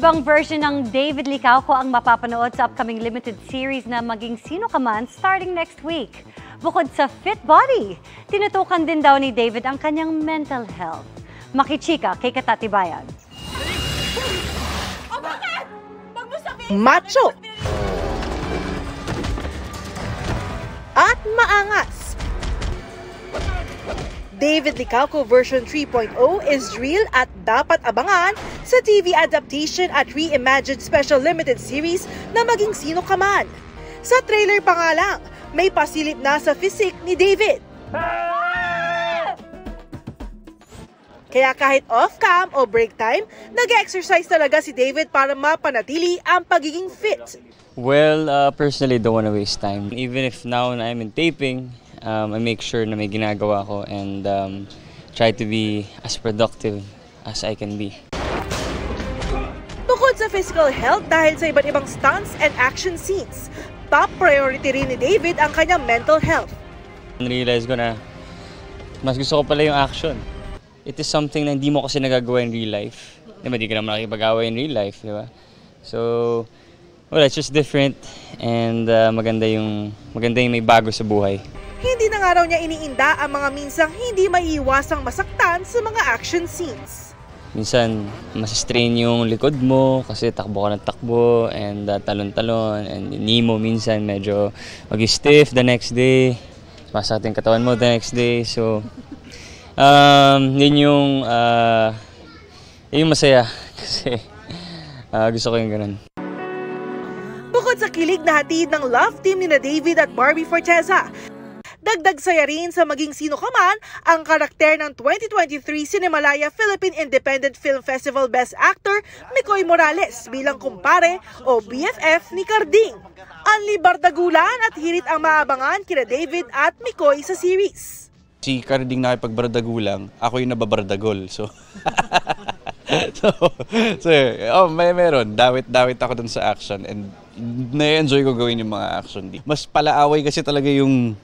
Ibang version ng David Licauco ang mapapanood sa upcoming limited series na Maging Sino Ka Man starting next week. Bukod sa fit body, tinutukan din daw ni David ang kanyang mental health. Makichika kay Katatibayan. Macho at maangas. David Licauco version 3.0 is real at dapat abangan sa TV adaptation at reimagined special limited series na Maging Sino Ka Man. Sa trailer pa nga lang, may pasilip na sa physique ni David. Kaya kahit off-cam o break time, nag-exercise talaga si David para mapanatili ang pagiging fit. Well, personally, don't want to waste time. Even if now I'm in taping, I make sure na may ginagawa ko and try to be as productive as I can be. Bukod sa physical health dahil sa iba't ibang stunts and action scenes, top priority rin ni David ang kanyang mental health. Realize ko na mas gusto ko pala yung action. It is something na hindi mo kasi nagagawa in real life. Diba, di ka naman nakikipag-away in real life, di ba? So, well, it's just different and maganda yung may bago sa buhay. Hindi na nga raw niya iniinda ang mga minsang hindi maiiwasang masaktan sa mga action scenes. Minsan, mas-strain yung likod mo kasi takbo ka ng takbo and talon-talon and knee mo minsan medyo mag-stiff the next day. Masakit yung katawan mo the next day. So, yun yung masaya kasi gusto ko yung ganun. Bukod sa kilig na hatid ng love team ni na David at Barbie Forteza, dagdag saya rin sa Maging Sino Ka Man ang karakter ng 2023 Cinemalaya Philippine Independent Film Festival Best Actor Micoy Morales bilang kumpare o BFF ni Carding. Anli bardagulan at hirit ang maabangan kina David at Micoy sa series. Si Carding nakipagbardagulang, ako yung nababardagol. So, meron. Dawit ako dun sa action and na-enjoy ko gawin yung mga action. Mas palaaway kasi talaga yung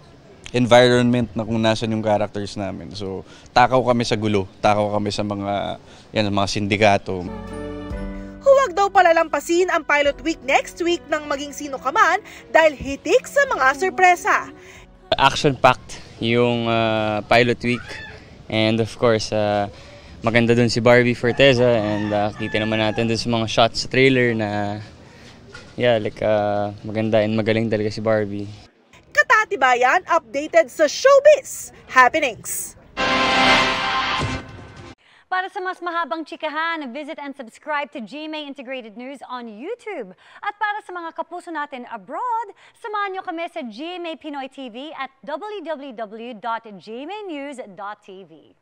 environment na kung nasan yung characters namin. So, takaw kami sa gulo, takaw kami sa mga sindikato. Huwag daw palalampasin ang pilot week next week ng Maging Sino Ka Man dahil hitik sa mga sorpresa. Action-packed yung pilot week and of course, maganda dun si Barbie Forteza and kita naman natin dun sa mga shots sa trailer na maganda and magaling talaga si Barbie. Katatibayan updated sa showbiz happenings. Para sa mas mahabang chikahan, visit and subscribe to GMA Integrated News on YouTube. At para sa mga kapuso natin abroad, samahan nyo kami sa GMA Pinoy TV at www.gmanews.tv.